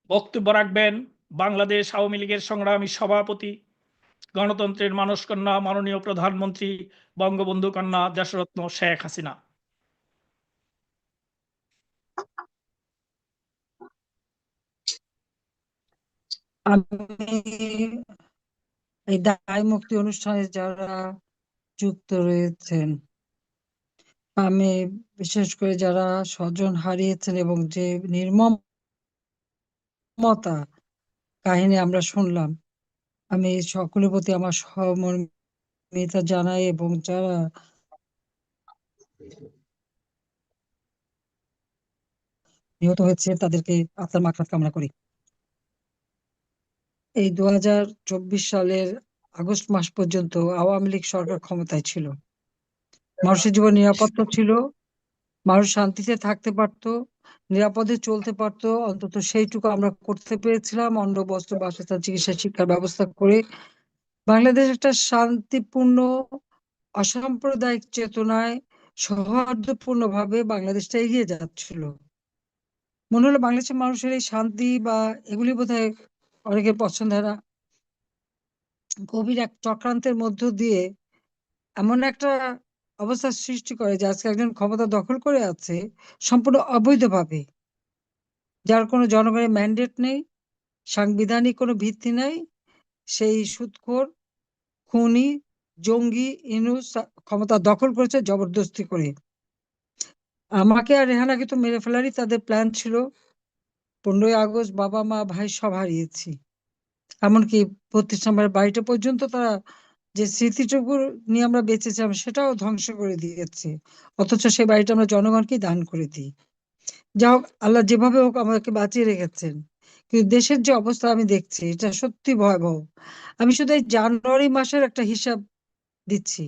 বক্তব্য রাখবেন বাংলাদেশ আওয়ামী লীগের সংগ্রামী সভাপতি, গণতন্ত্রের মানসকন্যা, মাননীয় প্রধানমন্ত্রী বঙ্গবন্ধু কন্যা দেশরত্ন শেখ হাসিনা। আমি এই দায় মুক্তি অনুষ্ঠানে যারা যুক্ত রয়েছেন, আমি বিশেষ করে যারা স্বজন হারিয়েছেন এবং যে নির্মমতা কাহিনী আমরা শুনলাম, আমি সকলের প্রতি আমার সহমর্মিতা জানাই এবং যারা নিহত হয়েছে তাদেরকে আত্মার মাগফিরাত কামনা করি। এই 2024 সালের আগস্ট মাস পর্যন্ত আওয়ামী লীগ সরকার ক্ষমতায় ছিল। মানুষের জীবন নিরাপত্তা ছিল, মানুষ শান্তিতে থাকতে পারতো, নিরাপদে চলতে পারতো, অন্তত সেইটুকু আমরা করতে পেরেছিলাম। অন্ন, বস্ত্র, বাসস্থান, চিকিৎসা, শিক্ষার ব্যবস্থা করে বাংলাদেশ একটা শান্তিপূর্ণ, অসাম্প্রদায়িক চেতনায় সৌহার্দ্যপূর্ণ ভাবে বাংলাদেশটা এগিয়ে যাচ্ছিল। মনে হলো বাংলাদেশের মানুষের এই শান্তি বা এগুলি বোধহয় অনেকের পছন্দ হয় না। গভীর এক চক্রান্তের মধ্য দিয়ে এমন একটা অবস্থার সৃষ্টি করে যে আজকে একজন ক্ষমতা দখল করে আছে সম্পূর্ণ অবৈধভাবে, যার কোনো জনগণের ম্যান্ডেট নেই, সাংবিধানিক কোনো ভিত্তি নেই। সেই সুদখোর, খুনি, জঙ্গি ইনুস ক্ষমতা দখল করেছে জবরদস্তি করে। আমাকে আর রেহানাকে তো মেরে ফেলারই তাদের প্ল্যান ছিল। 15ই আগস্ট বাবা মা ভাই সব হারিয়েছি, এমনকি 32 নম্বরের বাড়িটা পর্যন্ত তারা, যে স্মৃতিটুকু নিয়ে আমরা বেঁচেছিলাম, সেটাও ধ্বংস করে দিয়েছে। অথচ সেই বাড়িটা আমরা জনগণকে দান করে দিই। যা হোক, আল্লাহ যেভাবে হোক আমাকে বাঁচিয়ে রেখেছেন। কিন্তু দেশের যে অবস্থা আমি দেখছি, এটা সত্যি ভয়াবহ। আমি শুধু এই জানুয়ারি মাসের একটা হিসাব দিচ্ছি।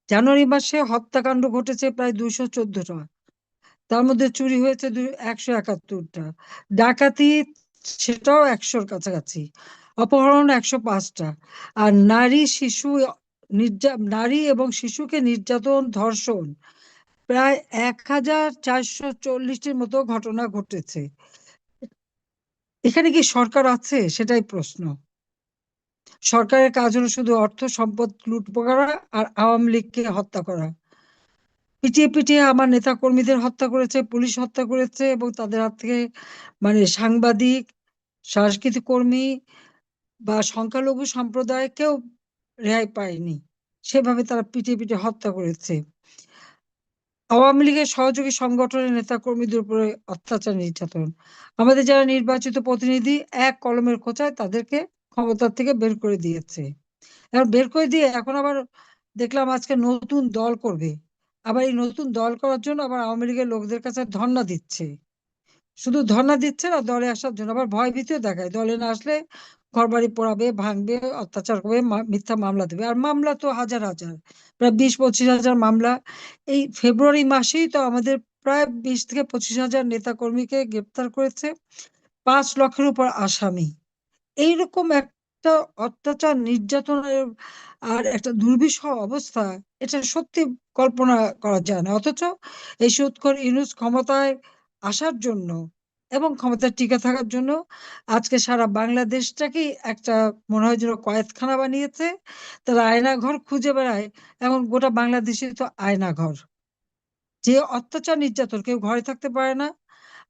জানুয়ারি মাসে হত্যাকাণ্ড ঘটেছে প্রায় 214টা, তার মধ্যে চুরি হয়েছে 171টা, ডাকাতি সেটাও 100-র কাছাকাছি, অপহরণ 105টা, আর নারী এবং শিশুকে নির্যাতন, ধর্ষণ প্রায় 1440টির মতো ঘটনা ঘটেছে। এখানে কি সরকার আছে? সেটাই প্রশ্ন। সরকারের কাজ হলো শুধু অর্থ সম্পদ লুট করা আর আওয়ামী লীগকে হত্যা করা। পিটিয়ে পিটিয়ে আমার নেতা কর্মীদের হত্যা করেছে, পুলিশ হত্যা করেছে, এবং তাদের হাত থেকে সাংবাদিক, সাংস্কৃতিক কর্মী বা সংখ্যালঘু সম্প্রদায়কেও রেহাই পায়নি। সেভাবে তারা পিটিয়ে পিটিয়ে হত্যা করেছে। আওয়ামী লীগের সহযোগী সংগঠনের নেতা কর্মীদের উপরে অত্যাচার, নির্যাতন। আমাদের যারা নির্বাচিত প্রতিনিধি, এক কলমের খোঁচায় তাদেরকে ক্ষমতার থেকে বের করে দিয়েছে। এখন বের করে দিয়ে এখন আবার দেখলাম আজকে নতুন দল করবে। আবার এই নতুন দল করার জন্য আবার আওয়ামী লীগের লোকদের কাছে ধর্ণা দিচ্ছে। শুধু ধর্ণা দিচ্ছে না, দলে আসার জন্য আবার ভয় ভীতিও দেখায়। দলে না আসলে ঘরবাড়ি পোড়াবে, ভাঙবে, অত্যাচার করবে, মিথ্যা মামলা দেবে। আর মামলা তো হাজার হাজার, প্রায় 20-25 হাজার মামলা। এই ফেব্রুয়ারি মাসেই তো আমাদের প্রায় 20 থেকে 25 হাজার নেতা কর্মীকে গ্রেপ্তার করেছে, 5 লক্ষের উপর আসামি। এইরকম একটা অত্যাচার, নির্যাতনের আর একটা দুর্বিষহ অবস্থা, এটা সত্যি কল্পনা করা যায় না। অথচ এই সুৎখোর ইউনূস ক্ষমতায় আসার জন্য এবং ক্ষমতায় টিকে থাকার জন্য আজকে সারা বাংলাদেশটাকেই একটা, মনে হয় যেন কয়েদখানা বানিয়েছে। তারা আয়না ঘর খুঁজে বেড়ায়, এখন গোটা বাংলাদেশে তো আয়না ঘর। যে অত্যাচার, নির্যাতন, কেউ ঘরে থাকতে পারে না,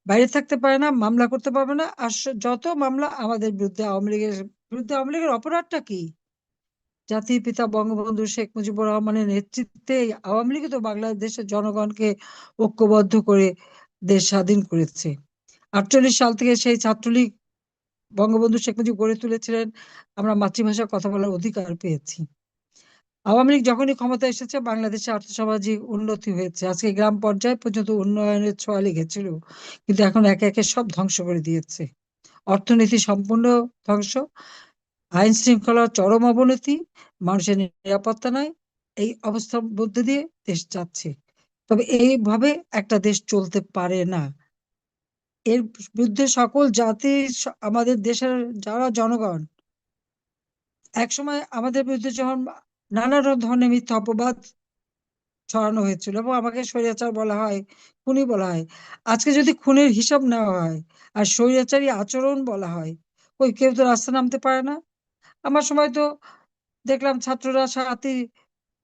বাইরে থাকতে পারে না, মামলা করতে পারবে না। আর যত মামলা আমাদের বিরুদ্ধে, আওয়ামী লীগের বিরুদ্ধে। আওয়ামী লীগের অপরাধটা কি? জাতির পিতা বঙ্গবন্ধু শেখ মুজিবুর রহমানের নেতৃত্বে এই আওয়ামী লীগ তো বাংলাদেশের জনগণকে ঐক্যবদ্ধ করে দেশ স্বাধীন করেছে। 48 সাল থেকে সেই ছাত্রলীগ বঙ্গবন্ধু শেখ মুজিব গড়ে তুলেছিলেন, আমরা মাতৃভাষায় কথা বলার অধিকার পেয়েছি। আওয়ামী লীগ যখনই ক্ষমতা এসেছে, বাংলাদেশে আর্থসামাজিক উন্নতি হয়েছে। আজকে গ্রাম পর্যায়ে পর্যন্ত উন্নয়নের ছোঁয়া লেগেছিল, কিন্তু এখন একে একে সব ধ্বংস করে দিয়েছে। অর্থনীতি সম্পূর্ণ ধ্বংস, আইন শৃঙ্খলার চরম অবনতি, মানুষের নিরাপত্তা নাই। এই অবস্থার মধ্যে দিয়ে দেশ যাচ্ছে। তবে এইভাবে একটা দেশ চলতে পারে না। এর বিরুদ্ধে সকল জাতি, আমাদের দেশের যারা জনগণ, একসময় আমাদের বিরুদ্ধে যখন নানা ধরনের মিথ্যা অপবাদ ছড়ানো হয়েছিল এবং আমাকে স্বৈরাচার বলা হয়, খুনি বলা হয়। আজকে যদি খুনের হিসাব নেওয়া হয় আর স্বৈরাচারী আচরণ বলা হয়, ওই কেউ তো রাস্তা নামতে পারে না। আমার সময় তো দেখলাম ছাত্ররা 7ই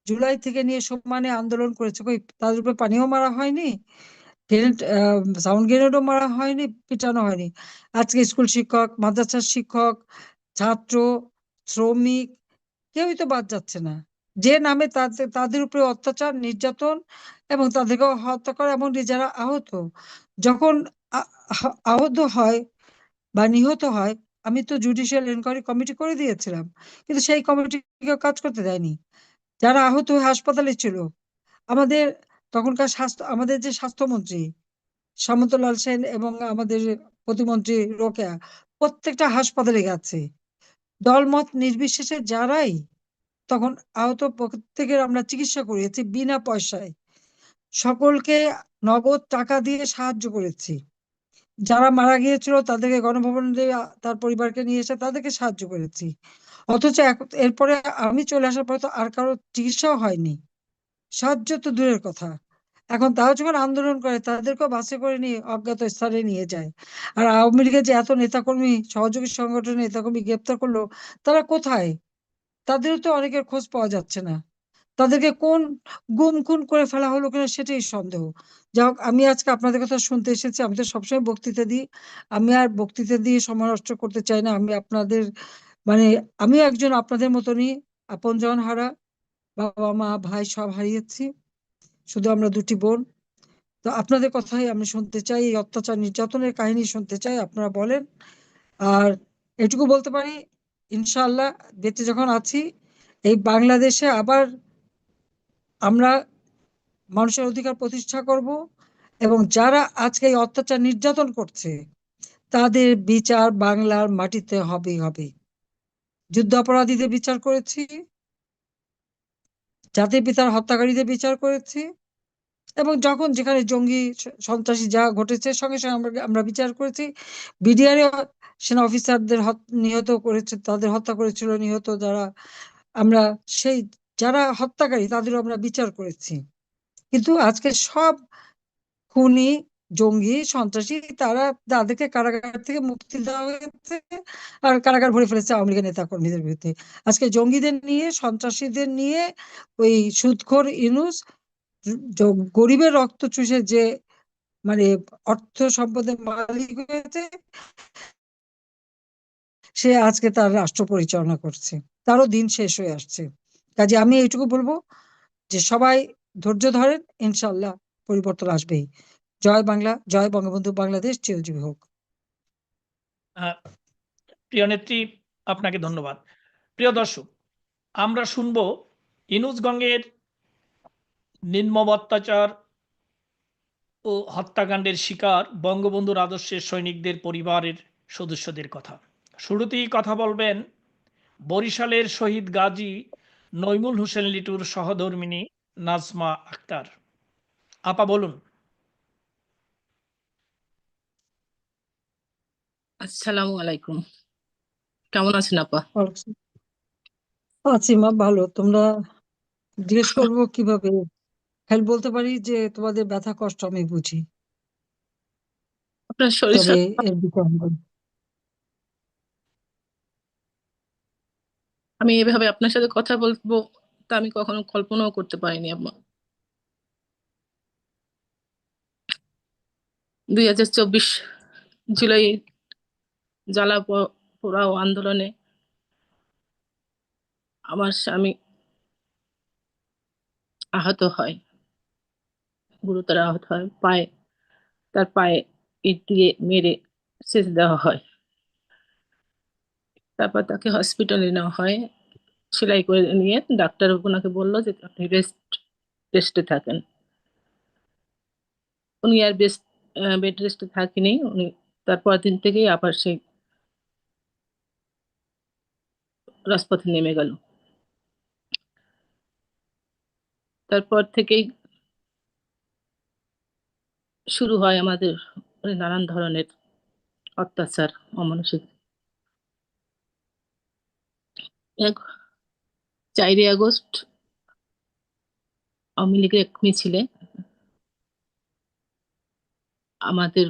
জুলাই থেকে নিয়ে সমানে আন্দোলন করেছে, কই তাদের উপরে পানিও মারা হয়নি, গ্রেনেড, সাউন্ড গ্রেনেডও মারা হয়নি, পিটানো হয়নি। আজকে স্কুল শিক্ষক, মাদ্রাসার শিক্ষক, ছাত্র, শ্রমিক, কেউই তো বাদ যাচ্ছে না। যে নামে তাদের তাদের উপরে অত্যাচার, নির্যাতন এবং তাদেরকে হত্যা করা এবং যারা আহত, যখন আহত হয় বা নিহত হয়, আমি তো জুডিশিয়াল এনকোয়ারি কমিটি করে দিয়েছিলাম, কিন্তু সেই কমিটিকে কাজ করতে দেয়নি। যারা আহত হয়ে হাসপাতালে ছিল, আমাদের তখনকার আমাদের যে স্বাস্থ্যমন্ত্রী সামন্ত লাল সেন এবং আমাদের প্রতিমন্ত্রী রোকেয়া প্রত্যেকটা হাসপাতালে গেছে, দলমত নির্বিশেষে যারাই তখন আহত প্রত্যেকের আমরা চিকিৎসা করিয়েছি বিনা পয়সায়, সকলকে নগদ টাকা দিয়ে সাহায্য করেছি। যারা মারা গিয়েছিল তাদেরকে গণভবনে তার পরিবারকে নিয়ে এসে তাদেরকে সাহায্য করেছি। অথচ এরপরে আমি চলে আসার পরে তো আর কারো চিকিৎসাও হয়নি, সাহায্য তো দূরের কথা। এখন তাও যখন আন্দোলন করে তাদেরকেও বাসে করে নিয়ে অজ্ঞাত স্থানে নিয়ে যায়। আর আওয়ামী লীগের যে এত নেতাকর্মী, সহযোগী সংগঠনের নেতাকর্মী গ্রেপ্তার করলো, তারা কোথায়? তাদেরও তো অনেকের খোঁজ পাওয়া যাচ্ছে না। তাদেরকে কোন গুম খুন করে ফেলা হলো কিনা সেটাই সন্দেহ। যাই হোক, আমি আজকে আপনাদের কথা শুনতে এসেছি। আমি তো সবসময় বক্তৃতা দিই, আমি আর বক্তৃতা দিয়ে সময় নষ্ট করতে চাই না। আমি আপনাদের মানে আমিও একজন আপনাদের মতনই আপনজন হারা, বাবা মা ভাই সব হারিয়েছি, শুধু আমরা দুটি বোন। তো আপনাদের কথাই আমি শুনতে চাই, এই অত্যাচার নির্যাতনের কাহিনী শুনতে চাই, আপনারা বলেন। আর এটুকু বলতে পারি, ইনশাআল্লাহ বেঁচে যখন আছি, এই বাংলাদেশে আবার আমরা মানুষের অধিকার প্রতিষ্ঠা করব এবং যারা আজকে এই অত্যাচার নির্যাতন করছে তাদের বিচার বাংলার মাটিতে হবেই হবে। যুদ্ধ অপরাধীদের বিচার করেছি, জাতির পিতার হত্যাকারীদের বিচার করেছি, এবং যখন যেখানে জঙ্গি সন্ত্রাসী যা ঘটেছে সঙ্গে সঙ্গে আমরা আমরা বিচার করেছি। বিডিআর সেনা অফিসারদের নিহত করেছে, তাদের হত্যা করেছিল নিহত যারা, আমরা সেই যারা হত্যাকারী তাদেরও আমরা বিচার করেছি। কিন্তু আজকে সব খুনি, জঙ্গি, সন্ত্রাসী, তারা তাদেরকে কারাগার থেকে মুক্তি দেওয়া হয়েছে আর কারাগার ভরে ফেলেছে আওয়ামী লীগের নেতা কর্মীদের বিরুদ্ধে। আজকে জঙ্গিদের নিয়ে, সন্ত্রাসীদের নিয়ে ওই সুদখোর ইউনূস গরিবের রক্ত চুষে যে মানে অর্থ সম্পদের মালিক হয়েছে, সে আজকে তার রাষ্ট্র পরিচালনা করছে, তারও দিন শেষ হয়ে আসছে। কাজে আমি এইটুকু বলবো যে সবাই ধৈর্য ধরেন, ইনশাল্লাহ পরিবর্তন আসবেই। জয় বাংলা, জয় বঙ্গবন্ধু, বাংলাদেশ চিরজীবী হোক। আহ, প্রিয় নেত্রী, আপনাকে ধন্যবাদ। প্রিয় দর্শক, আমরা শুনবো ইনুসগঞ্জের নির্মম অত্যাচার ও হত্যাকাণ্ডের শিকার বঙ্গবন্ধুর আদর্শের সৈনিকদের পরিবারের সদস্যদের কথা। শুরুতেই কথা বলবেন বরিশালের শহীদ গাজী নইমুল হোসেন লিটুর সহধর্মিণী নাজমা আক্তার। আপা বলুন। আসসালামু আলাইকুম। কেমন আছেন আপা? আছি মা, ভালো। তোমরা জিজ্ঞেস করবো কিভাবে হেল্প, বলতে পারি যে তোমাদের ব্যথা কষ্ট আমি বুঝি, আপনার শরীর তবে এর বিকল্প আমি এভাবে আপনার সাথে কথা বলবো তা আমি কখনো কল্পনাও করতে পারিনি আম্মা। 2024 জুলাই জ্বালা পোড়াও আন্দোলনে আমার স্বামী আহত হয়, গুরুতর আহত হয়। তার পায়ে ইট দিয়ে মেরে সেচ দেওয়া হয়। তারপর তাকে হসপিটালে নেওয়া হয়। সেলাই করে নিয়ে ডাক্তার ওনাকে বললো যে আপনি রেস্টে থাকেন। উনি আর বেড রেস্টে থাকেনি, উনি তারপর দিন থেকেই আবার সেই রাজপথে নেমে গেল। তারপর থেকেই শুরু হয় আমাদের নানান ধরনের অত্যাচার, অমানসিক। 4ই আগস্ট আওয়ামী লীগের এক মিছিলে আমাদের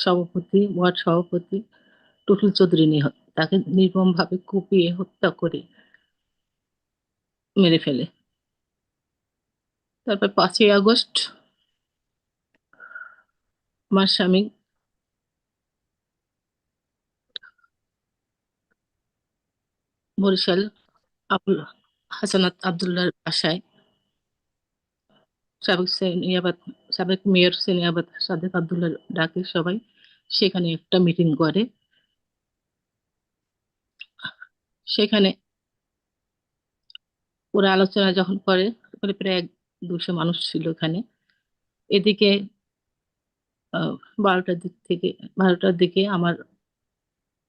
সভাপতি, ওয়ার্ড সভাপতি টুটুল চৌধুরী নিহত, তাকে নির্মমভাবে কুপিয়ে হত্যা করে মেরে ফেলে। তারপর 5ই আগস্ট আমার স্বামী বরিশাল আবুল হাসানাত আবদুল্লাহর বাসায় সাবেক মেয়র সেনিয়াবাদ সাদেক আবদুল্লাহ ডাকে সবাই, সেখানে একটা মিটিং করে। সেখানে ওরা আলোচনা যখন করে, ওখানে প্রায় 200 মানুষ ছিল এখানে। এদিকে 12টার দিকে আমার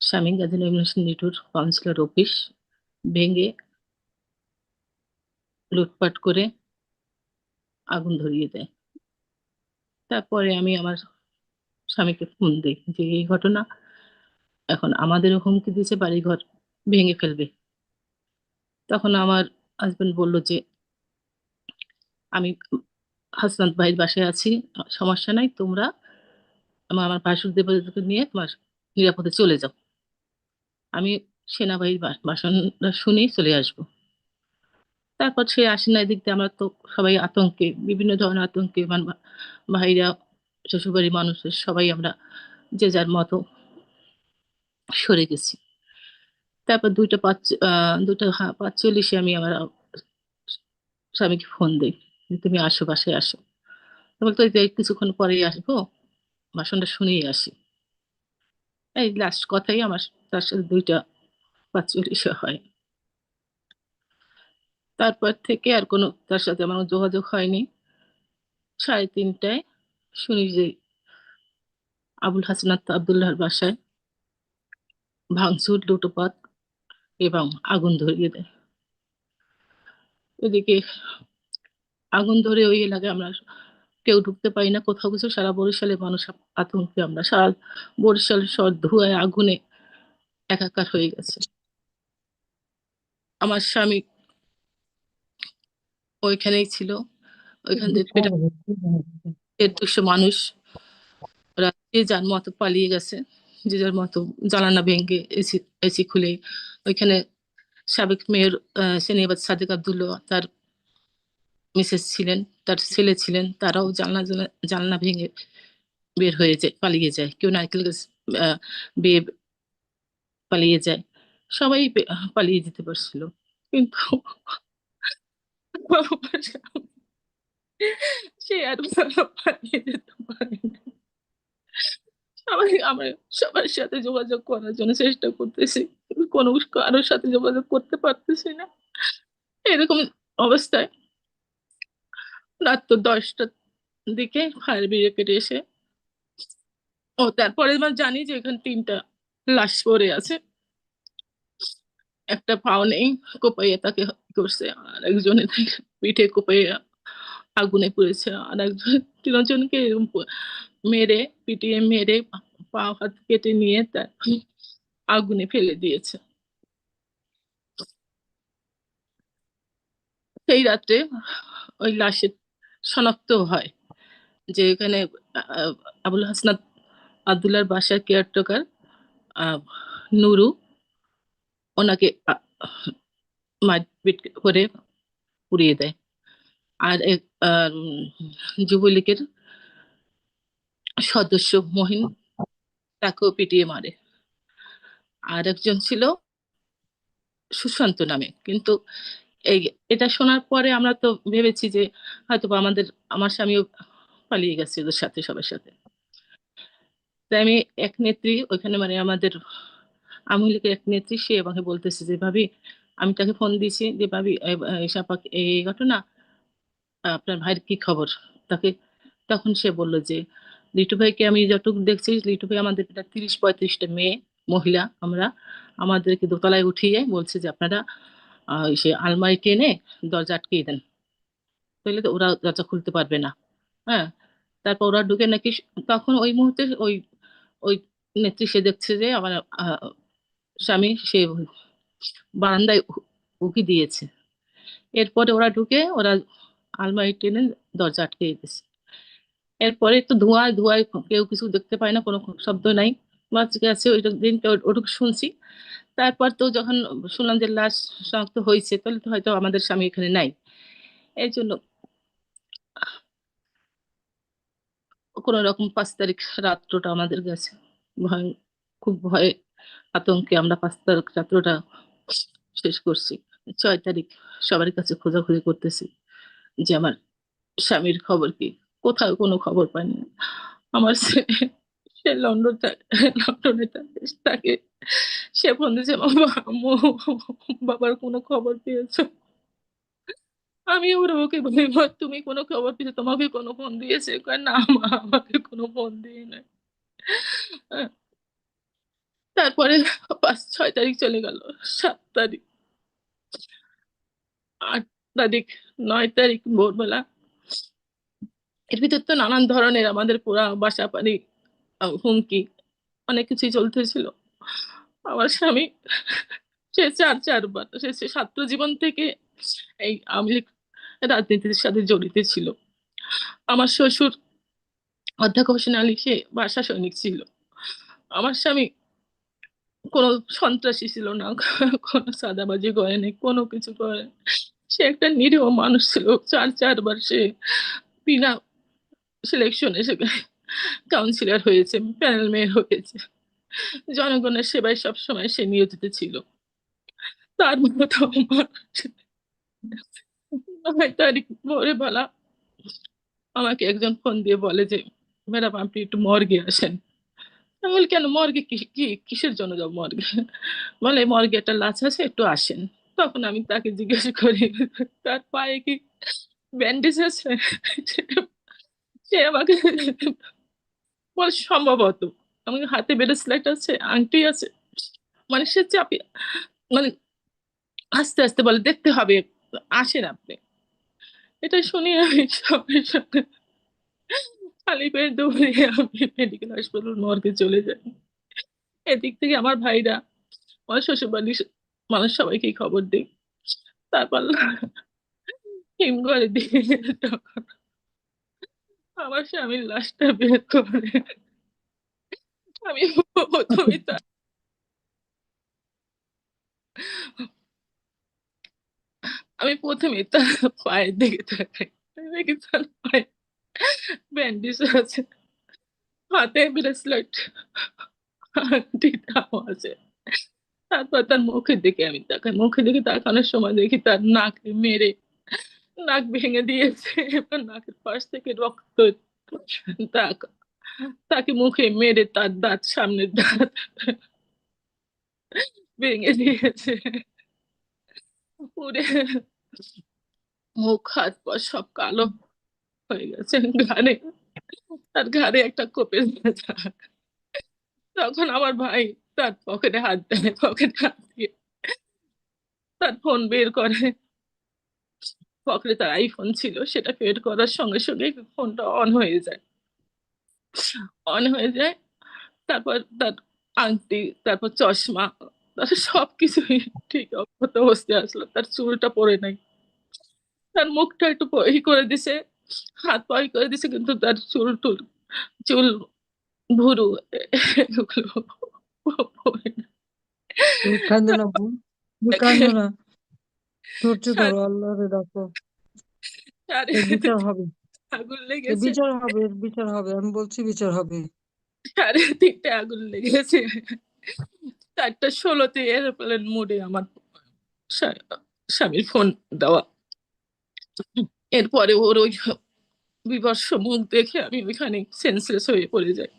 স্বামী গাজী নজরুল ইসলাম নিটুর কাউন্সিলর অফিস ভেঙে লুটপাট করে আগুন ধরিয়ে দেয়। তারপরে আমি আমার স্বামীকে ফোন দিই যে এই ঘটনা, এখন আমাদেরও হুমকি দিয়েছে বাড়িঘর ভেঙে ফেলবে। তখন আমার হাজবেন্ড বলল যে আমি হাসনাত ভাইয়ের বাসায় আছি, সমস্যা নাই, তোমরা আমার ভাসুর দেবতাকে নিয়ে তোমার নিরাপদে চলে যাও, আমি সেনাবাহিনীর বাসনটা শুনেই চলে আসবো। তারপর সে আসে না, এদিক দিয়ে আমরা তো সবাই আতঙ্কে, বিভিন্ন ধরনের আতঙ্কে, ভাইরা, শ্বশুরবাড়ির মানুষের সবাই আমরা যে যার মতো সরে গেছি। তারপর 2:45 আমি আমার স্বামীকে ফোন দিই যে তুমি আসো, বাসায় আসো। তো বলতো এই যে কিছুক্ষণ পরেই আসবো, বাসনটা শুনেই আসি। এই লাস্ট কথাই আমার তার সাথে 2:45 হয়। তারপর থেকে আর কোনো তার সাথে আমার যোগাযোগ হয়নি। 3:30টায় শুনি যে আবুল হাসনাত আবদুল্লাহর বাসায় ভাঙচুর, লুটপাট এবং আগুন ধরিয়ে দেয়। ওদিকে আগুন ধরে ওই এলাকায় আমরা কেউ ঢুকতে পারি না, কোথাও কিছু। সারা বরিশালের মানুষ আতঙ্কে, আমরা সারা বরিশাল শহর ধোঁয়ায় আগুনে একাকার হয়ে গেছে। আমার স্বামী ওইখানেই ছিল। ওইখান থেকে প্রায় 150 মানুষ, ওরা যে যার মতো পালিয়ে গেছে, যে যার মতো জানালা ভেঙে এসি এসি খুলে। ওইখানে সাবেক মেয়র সেনিয়াবাদ সাদেক আবদুল্লাহ, তার মিসেস ছিলেন, তার ছেলে ছিলেন, তারাও জানলা ভেঙে বের হয়ে যায়, পালিয়ে যায়। কেউ নারকেল গাছ আহ, বেয়ে পালিয়ে যায়। সবাই পালিয়ে যেতে পারছিল, কিন্তু আমার স্বামী, সে আর পালিয়ে যেতে পারেনি। আমরা সবার সাথে যোগাযোগ করার জন্য চেষ্টা করতেছি, কোনো কারোর সাথে যোগাযোগ করতে পারতেছি না। এরকম অবস্থায় রাত 10টার দিকে ফায়ার ব্রিগেড এসে, তারপরে আমরা জানি যে এখানে 3টা লাশ পড়ে আছে। একটা পাও নেই, কোপাইয়া তাকে করছে, আর একজনে তাকে পিঠে কোপাইয়া আগুনে পুড়েছে, আর একজন, 3জনকে এরকম মেরে, পিটিয়ে মেরে পা হাত কেটে নিয়ে তার আগুনে ফেলে দিয়েছে। সেই রাত্রে ওই লাশের শনাক্ত হয় যে এখানে আবুল হাসনাত আবদুল্লাহর বাসার কেয়ারটেকার নুরু, ওনাকে মারপিট করে পুড়িয়ে দেয়। আর এক যুবলীগের সদস্য মহিন, তাকেও পিটিয়ে মারে। আর একজন ছিল সুশান্ত নামে। কিন্তু এই এটা শোনার পরে আমরা তো ভেবেছি যে হয়তো আমার স্বামীও পালিয়ে গেছে ওদের সাথে, সবার সাথে। তাই আমি এক নেত্রী ওইখানে, আমাদের আওয়ামী লীগের এক নেত্রী, সে আমাকে বলতেছে যে ভাবি, আমি তাকে ফোন দিয়েছি যে ভাবি এই ঘটনা, আপনার ভাইয়ের কি খবর। তাকে তখন সে বলল যে লিটু ভাইকে আমি যতটুকু দেখছি, লিটু ভাই আমাদের 30-35টা মেয়ে মহিলা, আমরা আমাদেরকে দোতলায় উঠিয়ে বলছে যে আপনারা সে আলমারি টেনে দরজা আটকিয়ে দেন, তাহলে তো ওরা দরজা খুলতে পারবে না। হ্যাঁ, তারপর ওরা ঢুকে নাকি, তখন ওই মুহূর্তে ওই ওই নেত্রী সে দেখছে যে আমার স্বামী সে বারান্দায় উকি দিয়েছে। এরপরে ওরা ঢুকে, ওরা আলমারি টেনে দরজা আটকে দিয়েছে। এরপরে তো ধোঁয়ায় ধোঁয়ায় কেউ কিছু দেখতে পায় না, কোনো শব্দ নাই, বাচ্চা গেছে ওই দিনটা ওটুকু শুনছি। তারপর তো যখন শুনলাম যে লাশ শনাক্ত হয়েছে, তাহলে তো হয়তো আমাদের স্বামী এখানে নাই। এই জন্য কোন রকম 5 তারিখ রাত্রটা আমাদের গেছে ভয়, খুব ভয়ে আতঙ্কে আমরা 5 তারিখ রাত্রটা শেষ করছি। 6 তারিখ সবার কাছে খোঁজাখুঁজি করতেছি যে আমার স্বামীর খবর কি, কোথাও কোনো খবর পাইনি। আমার ছেলে, সে লন্ডনে থাকে। সে ফোন দিয়েছে, আম্মু, বাবার কোনো খবর পেয়েছো? আমি ওকে বলি, "মা, তুমি কোনো খবর পেয়েছো? তোমাকে কোনো ফোন দিয়েছে?" কয়, "না মা, আমাকে কোনো ফোন দিয়ে নাই।" তারপরে 5 6 তারিখ চলে গেল, 7 তারিখ, 8 তারিখ, 9 তারিখ ভোরবেলা। এর ভিতর তো নানান ধরনের আমাদের পুরা বাসা বাড়ি হুমকি, অনেক কিছুই চলতেছিল। আমার স্বামী, সে চারবার সে ছাত্র জীবন থেকে এই আওয়ামী লীগ রাজনীতির সাথে জড়িত ছিল। আমার শ্বশুর অধ্যক্ষ হোসেন আলী, সে বাসা সৈনিক ছিল। আমার স্বামী কোনো সন্ত্রাসী ছিল না, কোনো চাঁদাবাজি করেনি, কোনো কিছু করে। সে একটা নিরীহ মানুষ ছিল। চারবার সে বিনা সিলেকশনে সে কাউন্সিলর হয়েছে, প্যানেল মেয়র হয়েছে। জনগণের সেবায় সবসময় সে নিয়োজিত ছিল। তার মতো মানুষ 9 তারিখ ভোরবেলা আমাকে একজন ফোন দিয়ে বলে যে, ম্যাডাম আপনি একটু মর্গে আসেন। আমি বলি, কেন মর্গে, কিসের জন্য যাবো মর্গে? বলে, মর্গে একটা লাশ আছে, একটু আসেন। তখন আমি তাকে জিজ্ঞেস করি, তার পায়ে কি ব্যান্ডেজ আছে? সে আমাকে বলে, সম্ভবত। আমি হাতে ব্রেসলেট আছে, আংটি আছে। মানে সে চাপি, মানে আস্তে আস্তে বলে, দেখতে হবে, আসেন আপনি। এটা শুনে আমি সঙ্গে সঙ্গে খালি পেয়ে দৌড়ে আমি মেডিকেল হাসপাতাল মর্গে চলে যাই। এদিক থেকে আমার ভাইরা, আমার শ্বশুর বাড়ির মানুষ সবাইকে খবর দিই। তারপর হিমঘরে দিয়ে যখন আমার স্বামীর লাশটা বের করে, আমি প্রথমে তার আমি প্রথমে তার পায়ের দিকে তাকাই, দেখি তার পায়ে ব্যান্ডেজ আছে, হাতে ব্রেসলেট, আংটিটাও আছে। তারপর তার মুখের দিকে আমি তাকাই, মুখের দিকে তাকানোর সময় দেখি তার নাকে মেরে নাক ভেঙে দিয়েছে, এবার নাকের পাশ থেকে রক্ত। তাক তাকে মুখে মেরে তার দাঁত, সামনের দাঁত ভেঙে দিয়েছে। পুড়ে মুখ, হাত পা সব কালো হয়ে গেছে। তার ঘাড়ে একটা কোপের দাগ। তখন আমার ভাই তার পকেটে হাত দেয়, পকেটে হাত দিয়ে তার ফোন বের করে। পকেটে তার আইফোন ছিল, সেটা বের করার সঙ্গে সঙ্গে ফোনটা অন হয়ে যায়। অন হয়ে যায়। তারপর তার আংটি, তারপর চশমা, তার সবকিছুই ঠিক অবস্থা অবস্থায় আসলো। তার চুলটা পড়ে নাই, তার মুখটা একটু করে দিছে, হাত পা করে দিছে, কিন্তু তার চুল ভুরু এগুলো পড়ে নাই। কান্দো না বোন, কান্দো না, ধৈর্য ধরো, আল্লাহরে ডাকো। এর বিচার হবে, আগুন এর লেগেছে, বিচার হবে, এর বিচার হবে, আমি বলছি বিচার হবে। 3:30 আগুন লেগেছে। 4:16 এরোপ্লেন মোডে আমার স্বা- স্বামীর ফোন দেওয়া। এরপরে ওর ওই বিভৎস মুখ দেখে আমি ওইখানে সেন্সলেস হয়ে পড়ে যাই।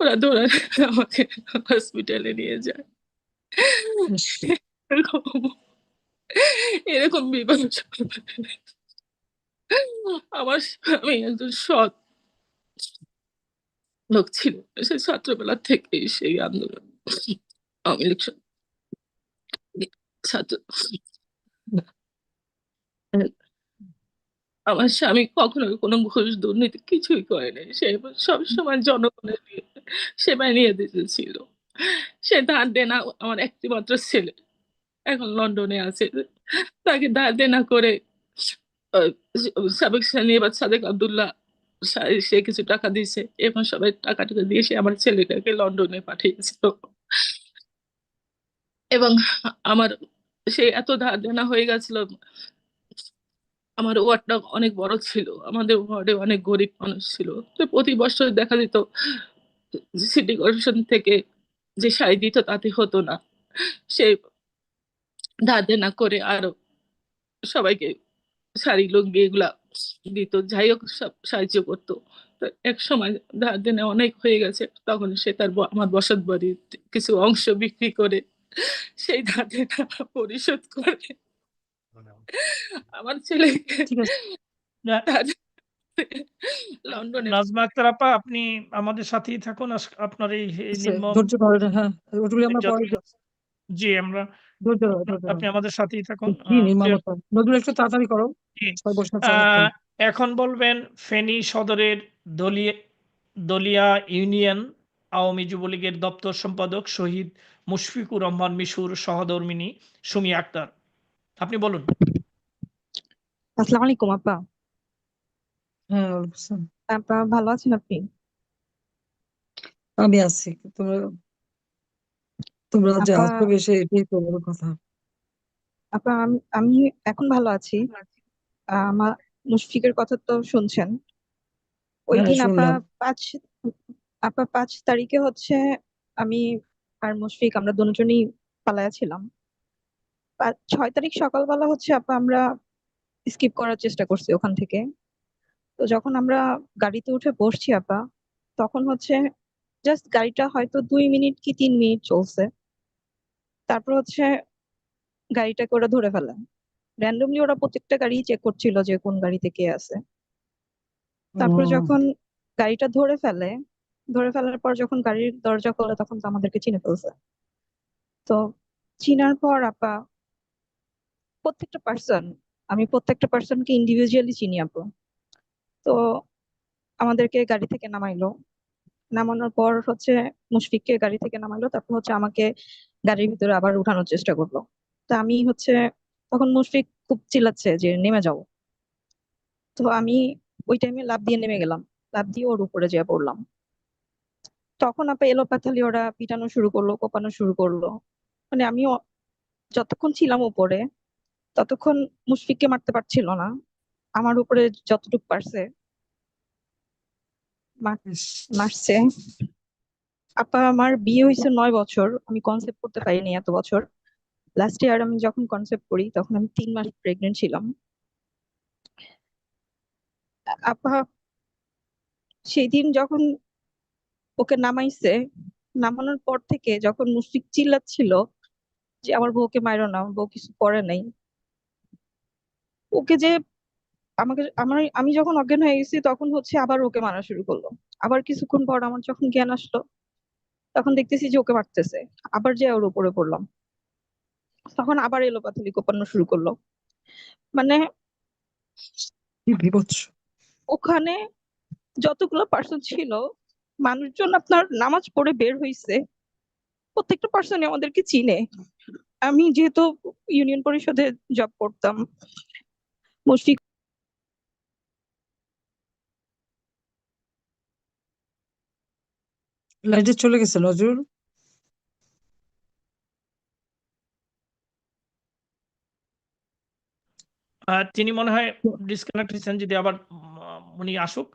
ওরা দৌড়ায় আমাকে হসপিটালে নিয়ে যায়। ইস, এরকম এরকম বিভৎস, আমার স্বামী একজন সৎ লোক ছিল। সে ছাত্রবেলা থেকেই সেই আন্দোলন, আওয়ামী লীগ ছাত্র। আমার স্বামী কখনো কোনো ঘুষ দুর্নীতি কিছুই করেনি। সে সবসময় জনগণের সেবায় নিয়োজিত ছিল। সে ধার দেনা, আমার একটি মাত্র ছেলে এখন লন্ডনে আছে, তাকে ধার দেনা করে আহ, সাবেক সেনানি এবার সাদেক আব্দুল্লাহ সে কিছু টাকা দিয়েছে এবং সবাই টাকা টাকা দিয়ে সে আমার ছেলেটাকে লন্ডনে পাঠিয়েছিল। এবং আমার সে এত ধার দেনা হয়ে গেছিল। আমার ওয়ার্ডটা অনেক বড় ছিল, আমাদের ওয়ার্ডে অনেক গরিব মানুষ ছিল। তো প্রতি বছর দেখা যেত সিটি কর্পোরেশন থেকে যে সাই দিত তাতে হতো না, সে ধার দেনা করে আরো সবাইকে শাড়ি লুঙ্গি এগুলা দিত, যাই হোক সব সাহায্য করতো। তো এক সময় ধার দেনা অনেক হয়ে গেছে, তখন সে তার আমার বসত বাড়ির কিছু অংশ বিক্রি করে সেই ধার দেনা পরিশোধ করে আমার ছেলেকে ঠিক আছে। লন্ডনে। নাজমা আক্তার আপা, আপনি আমাদের সাথেই থাকুন। আপনার এই নির্মম ধৈর্য ধরে, হ্যাঁ, ওগুলি আমরা পরে নির্যাতন, জি আমরা, ধৈর্য ধরো, ধৈর্য আপনি ধরো। আমাদের সাথেই থাকুন। কি নির্মমতা! নজরুল, একটু তাড়াতাড়ি করো, জি। সবাই বসে আছে অনেকক্ষণ। এখন বলবেন ফেনী সদরের দলিয়া ইউনিয়ন আওয়ামী যুবলীগের দপ্তর সম্পাদক শহীদ মুশফিকুর রহমান মিশুর সহধর্মিণী সুমি আক্তার, আপনি বলুন। আসসালামু আলাইকুম আপা। হ্যাঁ, ওয়ালাইকুম আসসালাম। আপা ভালো আছেন আপনি? আমি আছি, তোমরা তোমরা যে আপা আসবে বেশি, এটাই তো বড় কথা। আপা আমি এখন ভালো আছি। আমার মুশফিকের কথা তো শুনছেন। ওই হ্যাঁ, দিন শুনলাম। 5 তারিখে হচ্ছে আমি আর মুশফিক আমরা দুজনই পালায়া ছিলাম। 6 তারিখ সকালবেলা হচ্ছে আপা আমরা স্কিপ করার চেষ্টা করছি ওখান থেকে। তো যখন আমরা গাড়িতে উঠে বসছি আপা, তখন হচ্ছে জাস্ট গাড়িটা হয়তো 2 মিনিট কি 3 মিনিট চলছে, তারপর হচ্ছে গাড়িটাকে ওরা ধরে ফেলে। র্যান্ডমলি ওরা প্রত্যেকটা গাড়ি চেক করছিল যে কোন গাড়িতে কে আছে। তারপর যখন গাড়িটা ধরে ফেলার পর যখন গাড়ির দরজা খোলে তখন তো আমাদেরকে চিনে ফেলছে। তো চিনার পর আপা আমি প্রত্যেকটা পার্সনকে ইন্ডিভিজুয়ালি চিনি আপু। তো আমাদেরকে গাড়ি থেকে নামাইলো, নামানোর পর হচ্ছে মুশফিককে গাড়ি থেকে নামাইলো, তারপর হচ্ছে আমাকে গাড়ির ভিতরে আবার উঠানোর চেষ্টা করলো। তো আমি হচ্ছে তখন মুশফিক খুব চিল্লাচ্ছে যে নেমে যাও। তো আমি ওই টাইমে লাফ দিয়ে নেমে গেলাম, লাফ দিয়ে ওর উপরে যেয়ে পড়লাম। তখন আপা এলোপাথালি ওরা পিটানো শুরু করলো, কোপানো শুরু করলো। মানে আমিও যতক্ষণ ছিলাম উপরে ততক্ষণ মুশফিককে মারতে পারছিল না, আমার উপরে যতটুকু পারছে মারছে। আপা আমার বিয়ে হয়েছে 9 বছর, আমি কনসেপ্ট করতে পারিনি এত বছর। লাস্ট ইয়ার আমি যখন কনসেপ্ট করি তখন আমি 3 মাস প্রেগনেন্ট ছিলাম। আপা সেই দিন যখন ওকে নামাইছে, নামানোর পর থেকে যখন মুশফিক চিল্লাচ্ছিল যে আমার বউকে মারো না, আমার বউ কিছু করে নাই, ওকে যে আমি যখন অজ্ঞান হয়ে গেছি তখন হচ্ছে আবার ওকে মারা শুরু করলো। আবার কিছুক্ষণ পর আমার যখন জ্ঞান আসলো তখন দেখতেছি যে ওকে মারতেছে, আবার যে ওর উপরে পড়লাম, তখন আবার এলোপাথালি কোপানো শুরু করলো। মানে কি বিভৎস! ওখানে যতগুলো পার্সন ছিল, মানুষজন আপনার নামাজ পড়ে বের হইছে, প্রত্যেকটা পার্সনই আমাদেরকে চিনে। আমি যেহেতু ইউনিয়ন পরিষদে জব করতাম, মুশফিক লাইটে চলে গেছে নজরুল। তিনি মনে হয় ডিসকানেক্ট হয়েছেন, যদি আবার উনি আসুক।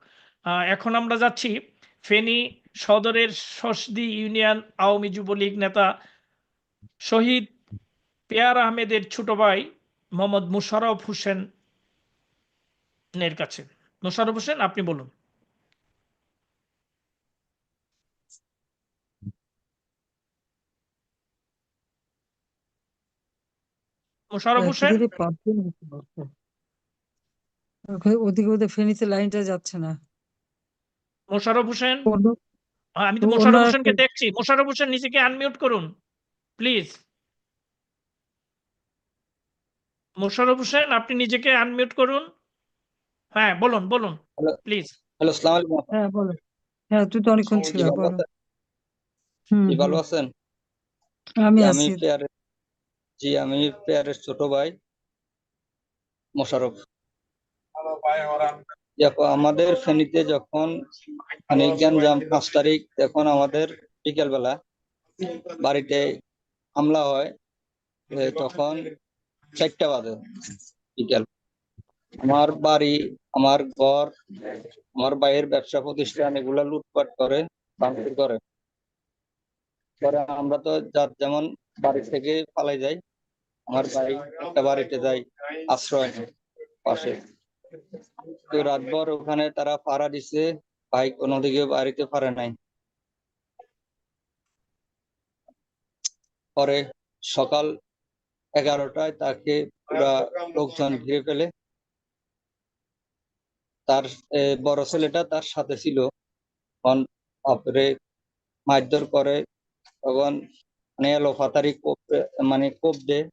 এখন আমরা যাচ্ছি ফেনী সদরের সসদি ইউনিয়ন আওয়ামী যুবলীগ নেতা শহীদ পেয়ার আহমেদের ছোট ভাই মোহাম্মদ মোশাররফ হোসেনের কাছে। মোশাররফ হোসেন, আপনি বলুন। মোশাররফ হোসেন, এতদিনে পাঁচজন হতে পারতো। ওদিকে ওদের ফেনীতে লাইনটা যাচ্ছে না। মোশাররফ হোসেন, অন্য- আমি তো অন্য মোশাররফ আর হোসেনকে দেখছি। মোশাররফ হোসেন নিজেকে আনমিউট করুন প্লিজ। মোশাররফ হোসেন, আপনি নিজেকে আনমিউট করুন। হ্যাঁ, বলুন বলুন হ্যালো প্লিজ। হ্যালো, আসসালামু আলাইকুম আপা। হ্যাঁ, বলো। হ্যাঁ, তুই তো অনেকক্ষণ জি, ছিল, ভালো বলো। আছেন? হুম, জি, ভালো হুম, আছেন? আমি জি, আছি। আমি পেয়ারের ছোট ভাই মোশাররফ। আমাদের ফেনীতে যখন মানে গ্যাঞ্জাম 5 তারিখ, তখন আমাদের বিকেল বেলা বাড়িতে হামলা হয়। তখন 4টা বাজে বিকেল। আমার বাড়ি, আমার ঘর, আমার ভাইয়ের ব্যবসা প্রতিষ্ঠান এগুলা লুটপাট করে, ভাঙচুর করে। পরে আমরা তো যার যেমন বাড়ি থেকে পালাই যাই। আমার ভাই একটা বাড়িতে যাই আশ্রয় পাশে। তো রাতভর ওখানে তারা পাহারা দিছে, ভাই কোনো দিকে বাড়িতে পারে নাই। পরে সকাল 11টায় তাকে পুরা লোকজন ঘিরে ফেলে। তার বড় ছেলেটা তার সাথে ছিল। তারপরে মারধর করে, তখন মানে এলোপাতাড়ি মানে কোপ দেয়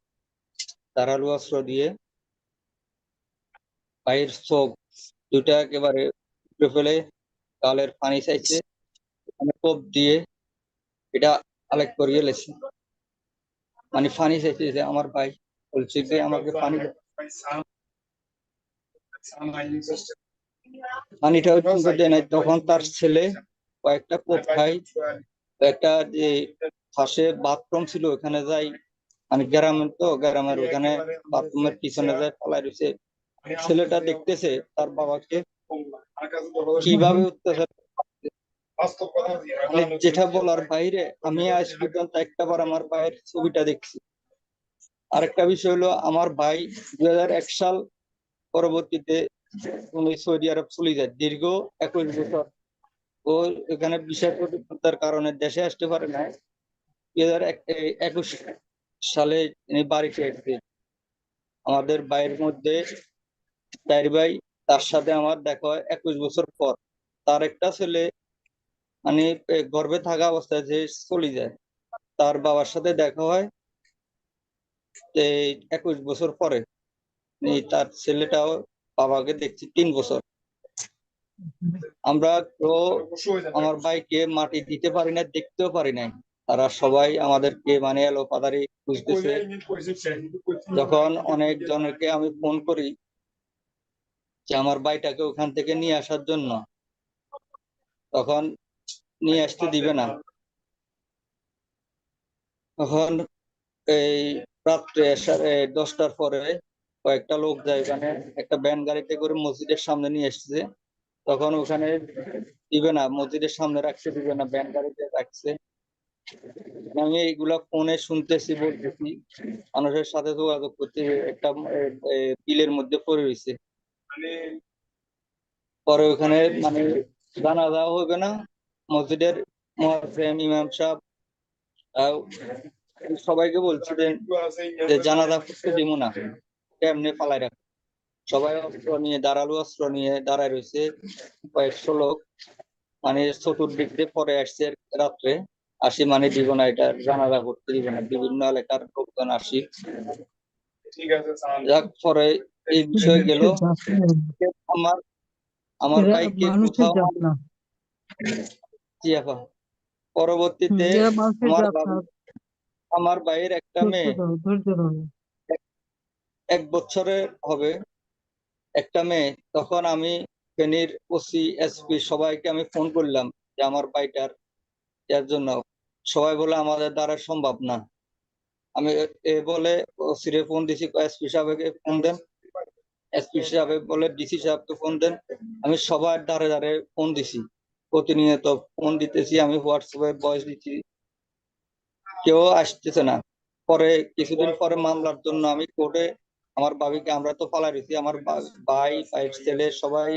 ধারালো অস্ত্র দিয়ে। ভাইয়ের চোখ দুটা একেবারে উপড়ে ফেলে, গালের পানি চাইছে, মানে কোপ দিয়ে এটা আলেক করিয়ে লেছে। মানে পানি চাইছে, যে আমার ভাই বলছে যে আমাকে পানি দাও। পানিটাও কিন্তু দেয় নাই। তখন তার ছেলে কয়েকটা কোপ খাই, একটা যে পাশে বাথরুম ছিল ওখানে যাই, মানে গ্রামের ওখানে বাথরুমের পিছনে যায় পালাই রয়েছে। ছেলেটা দেখতেছে তার বাবাকে কিভাবে অত্যাচার। মানে যেটা বলার বাইরে, আমি আজ পর্যন্ত একটাবার আমার ভাইয়ের ছবিটা দেখছি। আরেকটা বিষয় হলো, আমার ভাই 2001 সাল পরবর্তীতে উনি সৌদি আরব চলে যায় দীর্ঘ 21 বছর। ও এখানে বিষয় প্রতিকূলতার কারণে দেশে আসতে পারে না। 2021 সালে তিনি বাড়িতে এসেছে। আমাদের ভাইয়ের মধ্যে 4 ভাই, তার সাথে আমার দেখা হয় 21 বছর পর। তার একটা ছেলে মানে গর্ভে থাকা অবস্থায় যে চলে যায়, তার বাবার সাথে দেখা হয় 21 বছর পরে। তার ছেলেটাও বাবাকে দেখছি 3 বছর। আমরা তো আমার ভাইকে মাটি দিতে পারি না, দেখতেও পারি নাই। তারা সবাই আমাদেরকে মানে এলোপাতাড়ি খুঁজতেছে। যখন অনেক জনকে আমি ফোন করি যে আমার ভাইটাকে ওখান থেকে নিয়ে আসার জন্য, তখন নিয়ে আসতে দিবে না। তখন এই রাত্রে 10টার পরে কয়েকটা লোক যায়, ওখানে একটা ভ্যান গাড়িতে করে মসজিদের সামনে নিয়ে এসেছে। তখন ওখানে দিবে না, মসজিদের সামনে রাখতে দিবে না, ভ্যান গাড়িতে রাখছে। আমি এইগুলা ফোনে শুনতেছি, বলতেছি, মানুষের সাথে যোগাযোগ করতে, একটা বিলের মধ্যে পড়ে রয়েছে। পরে ওখানে মানে জানাজা হবে না, মসজিদের মুয়াজ্জিন ইমাম সাহেব সবাইকে বলছিলেন যে জানাজা করতে দিব না, কেমনে পালাই রাখ। সবাই অস্ত্র নিয়ে, ধারালো অস্ত্র নিয়ে দাঁড়ায় রয়েছে। কয়েকশো লোক মানে চতুর্দিক দিয়ে পরে আসছে রাত্রে। আসি মানে দিব না, এটা জানাজা করতে দিব না, বিভিন্ন এলাকার লোকজন আসি। যাক, পরে এই বিষয় গেল। আমার আমার ভাইকে মানুষের কোথাও জাত না, জি আপা। পরবর্তীতে এরা মানুষের আমার জাত না। আমার ভাইয়ের একটা মেয়ে, ধৈর্য ধরো। 1 বছরের হবে একটা মেয়ে। তখন আমি ফেনীর ওসি, এসপি সবাইকে আমি ফোন করলাম যে আমার ভাইটার এর জন্য। সবাই বলে আমাদের দ্বারা সম্ভব না। আমি বলে ওসিরে ফোন দিছি, এসপি সাহেবকে ফোন দেন, এসপি সাহেব বলে ডিসি সাহেবকে ফোন দেন। আমি সবার দ্বারে দ্বারে ফোন দিছি, প্রতিনিয়ত ফোন দিতেছি, আমি হোয়াটসঅ্যাপে ভয়েস দিচ্ছি, কেউ আসতেছে না। পরে কিছুদিন পরে মামলার জন্য আমি কোর্টে আমার ভাবিকে, আমরা তো পালাই রয়েছি, আমার ভাই, ভাইয়ের ছেলে সবাই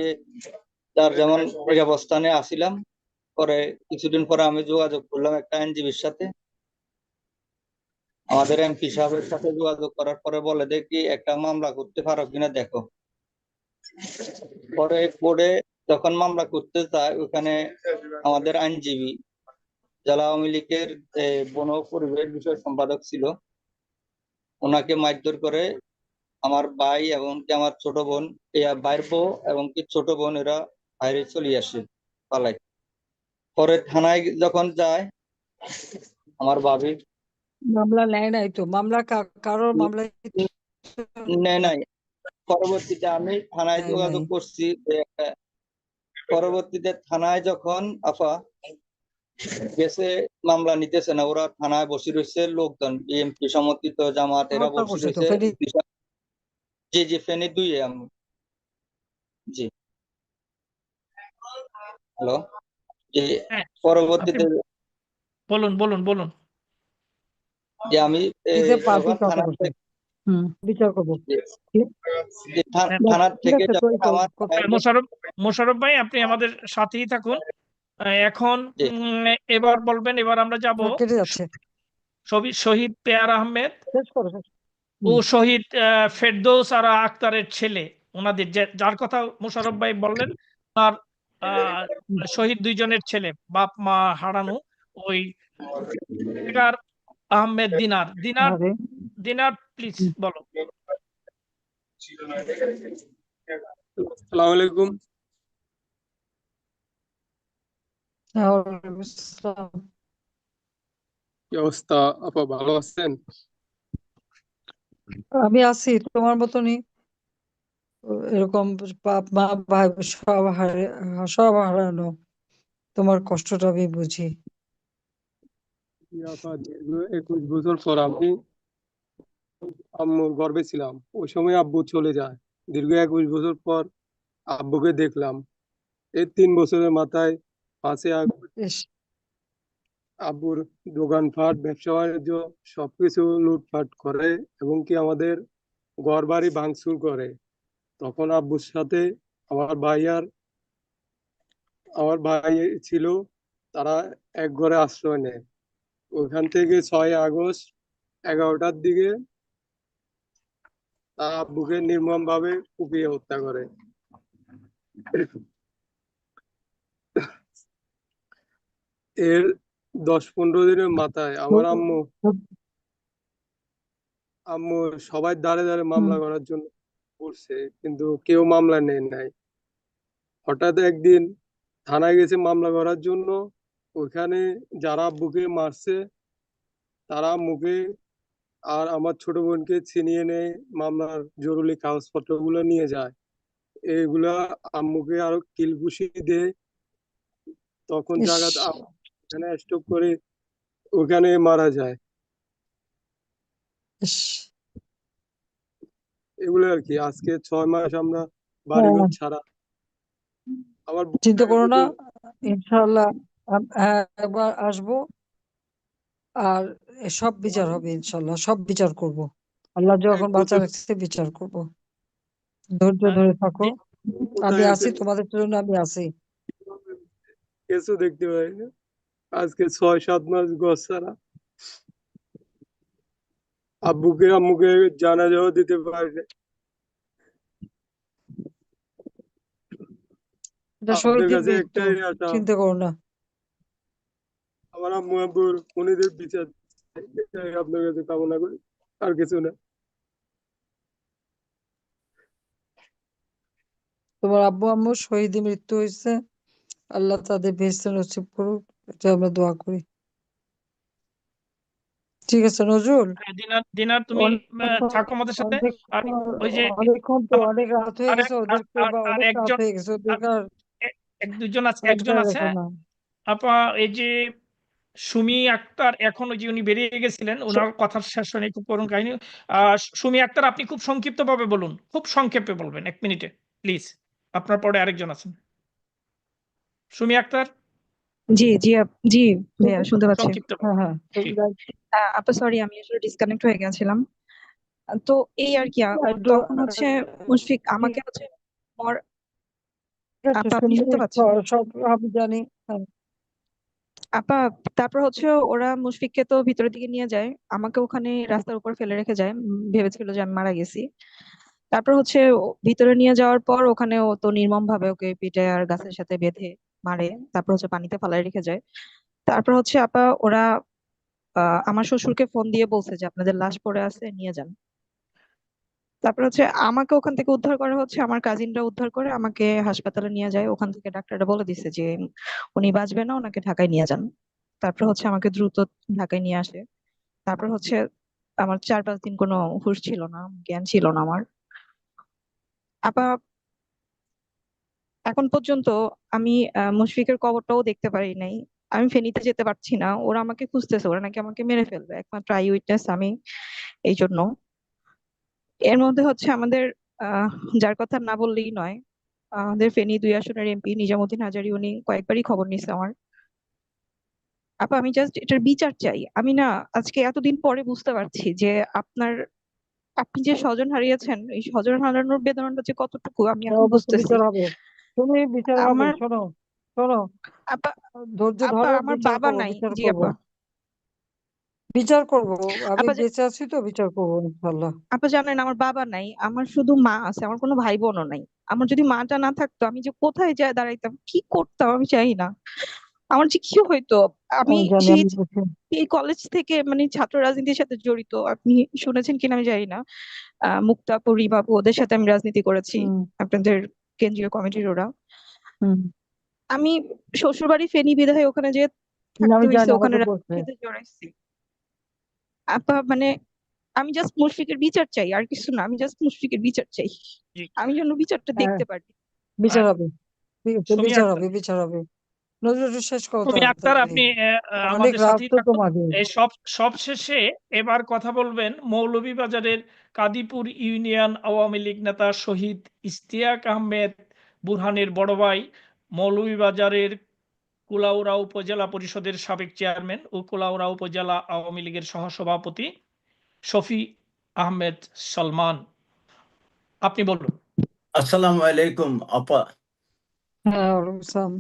তার যেমন ওই অবস্থানে আসিলাম। পরে কিছুদিন পরে আমি যোগাযোগ করলাম একটা আইনজীবীর সাথে, আমাদের এমপি সাহেবের সাথে যোগাযোগ করার পরে বলে দেখি একটা মামলা করতে পারো কিনা দেখো। পরে কোর্টে যখন মামলা করতে চায়, ওখানে আমাদের আইনজীবী জেলা আওয়ামী লীগের বন পরিবেশ বিষয় সম্পাদক ছিল, ওনাকে মারধর করে আমার ভাই এবং কি আমার ছোট বোন, ভাইয়ের বউ এবং কি ছোট বোন, এরা বাইরে চলে আসে পালাই। পরে থানায় যখন যায়, আমার ভাবি মামলা নেয় নাই তো, মামলা কারোর মামলা নেয় নাই, পরবর্তীতে আমি থানায় নাই যোগাযোগ করছি যে পরবর্তীতে থানায় যখন আফা গেছে, মামলা নিতেছে না, ওরা থানায় বসে রয়েছে লোকজন, বিএনপি সমর্থিত জামাত এরা হত্যা বসে করছে তো রয়েছে। ফেনী। জি জি, ফেনী 2 আমি। জি, হ্যালো। যে হ্যাঁ, আপনি পরবর্তীতে বলুন বলুন বলুন। যে আমি নিজে পার্টি যখন কথা থানা বলছে। থেকে বিচার করবো। হ্যাঁ, থানার থেকে ঠিক আছে, যখন তৈরি করো, আমার করো। মোশাররফ ভাই আপনি আমাদের সাথেই থাকুন। এখন জি। এবার বলবেন, এবার আমরা যাব কেটে যাচ্ছে, শহীদ পেয়ার আহমেদ শেষ করো, শেষ। ও শহীদ ফেরদৌস আরা আক্তারের ছেলে, ওনাদের যার কথা মোশাররফ ভাই বললেন, তার শহীদ দুইজনের ছেলে, বাপ মা হারানো, ওই পেয়ার আহমেদ দিনার। আরে দিনার প্লিজ বলো। আসসালামু আলাইকুম। ওয়ালাইকুম আসসালাম। কি অবস্থা আপা, ভালো আছেন? আমি আছি তোমার মতনই, এরকম বাপ মা ভাই সব হারানো, তোমার কষ্টটা আমি বুঝি। কি আপা, দীর্ঘ 21 বছর পর আমি আম্মুর গর্ভে ছিলাম, ওই সময় আব্বু চলে যায়। দীর্ঘ 21 বছর পর আব্বুকে দেখলাম। এই 3 বছরের মাথায় 5 আগস্ট ইস, আব্বুর দোকানপাট, ব্যবসা বাণিজ্য সবকিছু লুটপাট করে এবং কি আমাদের ঘর বাড়ি ভাঙচুর করে। তখন আব্বুর সাথে আমার আমার ভাই ছিল, তারা এক ঘরে আশ্রয় নেয়। ওখান থেকে 6 আগস্ট 11টার দিকে তারা আব্বুকে নির্মম ভাবে কুপিয়ে হত্যা করে। এর 10-15 দিনের মাথায় আমার আম্মু সবাই দাঁড়ে দাঁড়ে মামলা করার জন্য করছে, কিন্তু কেউ মামলা নেয় নাই। হঠাৎ একদিন থানায় গেছে মামলা করার জন্য। ওইখানে যারা আব্বুকে মারছে তারা আম্মুকে আর আমার ছোট বোনকে ছিনিয়ে নেয়, মামলার জরুরি কাগজপত্র গুলো নিয়ে যায়। এগুলা আম্মুকে আরো কিলঘুষি দেয়। তখন ইস, জায়গা এখানে স্টক করে ওখানে মারা যায়। ইস। এগুলো আর কি। আজকে 6 মাস আমরা হ্যাঁ, বাড়িঘর ছাড়া। আমার চিন্তা করো না, বোনটা ইনশাআল্লাহ একবার আসবো, আর সব বিচার হবে ইনশাআল্লাহ, সব বিচার করব। আল্লাহ এক যখন বাঁচা বছর রাখছে বিচার করব। ধৈর্য ধরে থাকো, আমি কোথায় আছি, আছে তোমাদের জন্য আমি আছি। কিছু দেখতে পাই না। আজকে 6-7 মাস ঘর ছাড়া। আব্বুকে আম্মুকে জানাজাও দিতে পারি না। এটা আপনাদের শহীদের কাছে মৃত্যু, একটাই আশা, চিন্তা করো না। আমার আম্মু আব্বুর খুনিদের বিচার চাই। এটাই আপনার কাছে কামনা করি, আর কিছু না। তোমার আব্বু আম্মু শহীদ মৃত্যু হয়েছে, আল্লাহ তাদের বেহেশতে নসিব করুক, এটা আমরা দোয়া করি। ঠিক আছে নজরুল, দিনার তুমি অনেকক্ষণ থাকো আমাদের সাথে। আর ওই যে অনেকক্ষণ তো আমার অনেক রাত হয়ে আর গেছে, ওদেরকে বা আর অনেক রাত একজন হয়ে গেছে, ওদেরকে আর দুজন আছে, একজন আটকায় আছে রেখো না। আপা, এই যে সুমি আক্তার, এখন ওই যে উনি বেরিয়ে গেছিলেন, ওনার কথার শেষ হয়নি, খুব করুণ কাহিনী। সুমি আক্তার, আপনি খুব সংক্ষিপ্ত ভাবে বলুন, খুব সংক্ষেপে বলবেন, 1 মিনিটে প্লিজ। আপনার পরে আরেকজন আছেন। সুমি আক্তার, জি জি জি ভাইয়া, শুনতে পাচ্ছি। সংক্ষিপ্ত হ্যাঁ হ্যাঁ, জি। আপা সরি, আমি আসলে ডিসকানেক্ট হয়ে গেছিলাম। তো এই আর কি একটু তখন হচ্ছে মুশফিক আমাকে হচ্ছে ঠিক আছে, আপা, আপনি শুনতে পাচ্ছেন? সব আমি জানি। হ্যাঁ, আপা, তারপর হচ্ছে ওরা মুশফিককে তো ভিতরের দিকে নিয়ে যায়, আমাকে ওখানে রাস্তার উপর ফেলে রেখে যায়। ভেবেছিল যে আমি মারা গেছি। তারপর হচ্ছে ভিতরে নিয়ে যাওয়ার পর ওখানে ও তো নির্মম ভাবে ওকে পিঠে আর গাছের সাথে বেঁধে মারে। তারপর হচ্ছে পানিতে ফালায় রেখে যায়। তারপর হচ্ছে আপা ওরা আমার শ্বশুরকে ফোন দিয়ে বলছে যে আপনাদের লাশ পড়ে আছে, নিয়ে যান। তারপর হচ্ছে আমাকে ওখান থেকে উদ্ধার করা হচ্ছে, আমার কাজিনরা উদ্ধার করে আমাকে হাসপাতালে নিয়ে যায়। ওখান থেকে ডাক্তাররা বলে দিচ্ছে যে উনি বাঁচবে না, ওনাকে ঢাকায় নিয়ে যান। তারপর হচ্ছে আমাকে দ্রুত ঢাকায় নিয়ে আসে। তারপর হচ্ছে আমার 4-5 দিন কোনো হুঁশ ছিল না, জ্ঞান ছিল না আমার। আপা এখন পর্যন্ত আমি মুশফিকের কবরটাও দেখতে পারি নাই। আমি ফেনীতে যেতে পারছি না, ওরা আমাকে খুঁজতেছে, ওরা নাকি আমাকে মেরে ফেলবে, একমাত্র আই উইটনেস আমি। এই জন্য এর মধ্যে হচ্ছে আমাদের আহ যার কথা না বললেই নয়, আমাদের ফেনী 2 আসনের এমপি নিজামুদ্দিন হাজারী, উনি কয়েকবারই খবর নিছে আমার। আপা আমি জাস্ট এটার বিচার চাই। আমি না আজকে এতদিন পরে বুঝতে পারছি যে আপনি যে স্বজন হারিয়েছেন, এই স্বজন হারানোর বেদনাটা যে কতটুকু আমি এখন অবশ্যই বুঝতেছি। বিচার হবে, তুমি বিচার হবে, আমার শোনো শোনো, আপা ধৈর্য আপা ধরো, আমার বিচার বাবা করবো, নাই। বিচার জি করবো, আপা। বিচার করবো, আমি আপা বেঁচে আছি তো, বিচার করবো ইনশাল্লাহ। আপা জানেন আমার বাবা নাই, আমার শুধু মা আছে, আমার কোনো ভাই বোনও নাই। আমার যদি মাটা না থাকতো, আমি যে কোথায় যায় দাঁড়াইতাম, কি করতাম আমি চাই না। আমার যে কি হইতো। আমি আমি জানি, সেই আমি বুঝি। এই কলেজ থেকে মানে ছাত্র রাজনীতির সাথে জড়িত, আপনি শুনেছেন কিনা আমি জানি না। মুক্তাপু, রিমাপু, ওদের সাথে আমি রাজনীতি করেছি, হুম আপনাদের কেন্দ্রীয় কমিটির ওরা। হুম। আমি শ্বশুরবাড়ি ফেনী বিধায় ওখানে যে থাকতে আমি হয়েছে, জানি, ওখানে আমাকে বলছে। রাজনীতিতে জড়াইছি। আপা মানে আমি জাস্ট মুশফিকের বিচার চাই, আর কিছু না। আমি জাস্ট মুশফিকের বিচার চাই, জি। আমি যেন বিচারটা হ্যাঁ, দেখতে পারি। বিচার আর হবে, ঠিক আছে, সুমি বিচার আক্তার, হবে, বিচার হবে। নজরুল শেষ করো সুমি আক্তার, তাড়াতাড়ি, আপনি অনেক আমাদের রাত সাথেই তো থাকুন। তোমাদের। এই সব শেষে এবার কথা বলবেন মৌলভীবাজারের কাদিপুর ইউনিয়ন আওয়ামী লীগ নেতা শহীদ ইশতিয়াক আহমেদ বুরহানের বড় ভাই, মৌলভীবাজারের কুলাউড়া উপজেলা পরিষদের সাবেক চেয়ারম্যান ও কুলাউড়া উপজেলা আওয়ামী লীগের সহসভাপতি শফি আহমেদ সলমান। আপনি বলুন। আসসালামু আলাইকুম আপা। হ্যাঁ, ওয়ালাইকুম আসসালাম।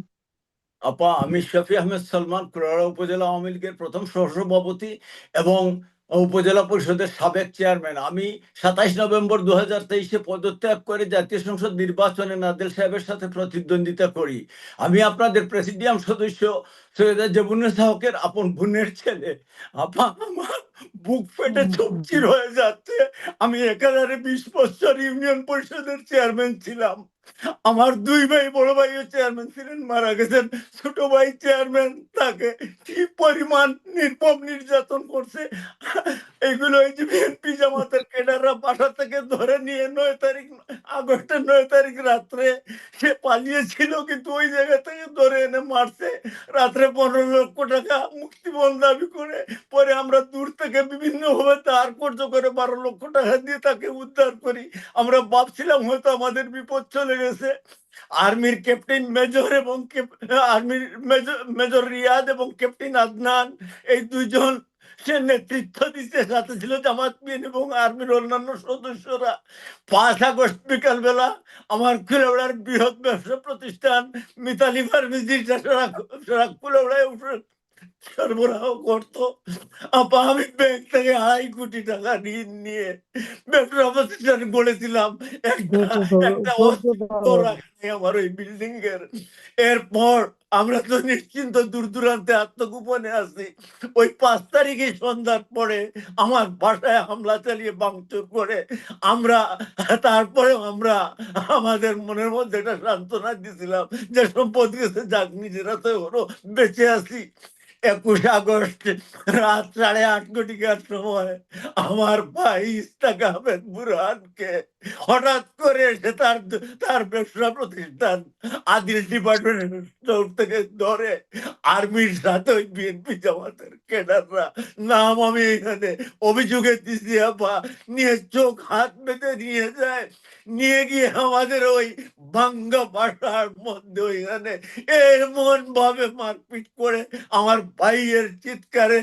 আপা, আমি শফি আহমেদ সলমান, কুলাউড়া উপজেলা আওয়ামী লীগের প্রথম সহসভাপতি এবং উপজেলা পরিষদের সাবেক চেয়ারম্যান। আমি 27 নভেম্বর 2023-এ পদত্যাগ করে জাতীয় সংসদ নির্বাচনে নাদেল সাহেবের সাথে প্রতিদ্বন্দ্বিতা করি। আমি আপনাদের প্রেসিডিয়াম সদস্য সৈয়দা জেবুন্নেসা হকের আপন বোনের ছেলে। আপা, আমার বুক ফেটে চোখচির হয়ে যাচ্ছে। আমি একাধারে 20 বছর ইউনিয়ন পরিষদের চেয়ারম্যান ছিলাম। আমার 2 ভাই, বড় ভাইও চেয়ারম্যান ছিলেন, মারা গেছেন। ছোট ভাই চেয়ারম্যান, তাকে কি পরিমাণ নির্মম নির্যাতন করছে এগুলো এই যে বিএনপি জামাতের ক্যাডাররা বাসা থেকে ধরে নিয়ে আগস্টের 9 তারিখ রাত্রে সে পালিয়েছিল, কিন্তু ওই জায়গা থেকে ধরে এনে মারছে। রাত্রে 15 লক্ষ টাকা মুক্তিপণ দাবি করে পরে আমরা দূর থেকে বিভিন্ন ভাবে ধার কর্জ করে 12 লক্ষ টাকা দিয়ে তাকে উদ্ধার করি। আমরা ভাবছিলাম হয়তো আমাদের বিপদ চলে গেছে। আর্মির ক্যাপ্টেন মেজর এবং আর্মির মেজর রিয়াদ এবং ক্যাপ্টেন আদনান, এই 2জন সে নেতৃত্ব দিতে, সাথে ছিল জামাত বিএন এবং আর্মির অন্যান্য সদস্যরা। 5 আগস্ট বিকাল বেলা আমার কুলাউড়ার বৃহৎ ব্যবসা প্রতিষ্ঠান মিতালি ফার্মেসি কুলাউড়ায় সরবরাহ করতো। আপা, আমি ব্যাংক থেকে 2.5 কোটি টাকা ঋণ নিয়ে ব্যবসা প্রতিষ্ঠান গড়েছিলাম। ধৈর্য ধরো, একটা ধৈর্য অস্তিত্ব ধরো। রাখে আমার ওই বিল্ডিং এর। এরপর আমরা তো নিশ্চিন্ত দূর দূরান্তে আত্মগোপনে আছি। ওই 5 তারিখে সন্ধ্যার পরে আমার বাসায় হামলা চালিয়ে ভাঙচুর করে আমরা, তারপরে আমরা আমাদের মনের মধ্যে একটা সান্ত্বনা দিছিলাম যে সম্পদ গেছে যাক, নিজেরা তো ওরও বেঁচে আছি। 21 আগস্ট রাত 8:30 ঘটিকার সময় আমার ভাই ইশতিয়াক আহমেদ বুরহানকে হঠাৎ করে এসে তার ব্যবসা প্রতিষ্ঠান আদিল ডিপার্টমেন্টের স্টোর থেকে ধরে আর্মির সাথে ওই বিএনপি জামাতের ক্যাডাররা, নাম আমি এখানে অভিযোগে দিছি আপা, নিয়ে চোখ হাত বেঁধে নিয়ে যায়। নিয়ে গিয়ে আমাদের ওই ভাঙ্গা বাসার মধ্যে ওইখানে এমন ভাবে মারপিট করে আমার ভাইয়ের চিৎকারে